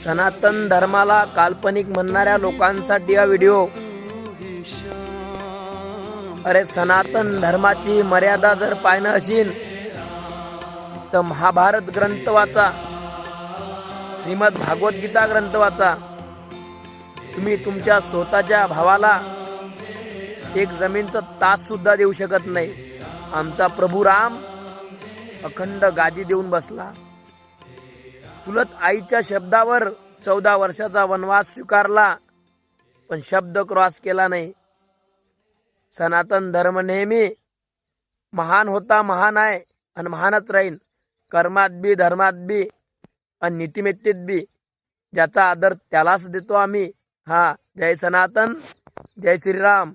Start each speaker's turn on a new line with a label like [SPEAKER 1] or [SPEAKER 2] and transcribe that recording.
[SPEAKER 1] सनातन धर्माला काल्पनिक म्हणणाऱ्या लोकांसाठी हा व्हिडिओ. अरे सनातन धर्माची मर्यादा जर पाहणं असेल तर महाभारत ग्रंथ वाचा, श्रीमद भागवत गीता ग्रंथ वाचा. तुम्ही तुमच्या स्वतःच्या भावाला एक जमीनचा तास सुद्धा देऊ शकत नाही. आमचा प्रभू राम अखंड गादी देऊन बसला. चुलत आईच्या शब्दावर 14 वर्षाचा वनवास स्वीकारला, पण शब्द क्रॉस केला नाही. सनातन धर्म नेहमी महान होता, महान आहे आणि महानच राहील. कर्मात बी, धर्मात बी आणि नीतिमत्तेत बी. ज्याचा आदर त्यालाच देतो आम्ही. हा, जय सनातन, जय श्रीराम.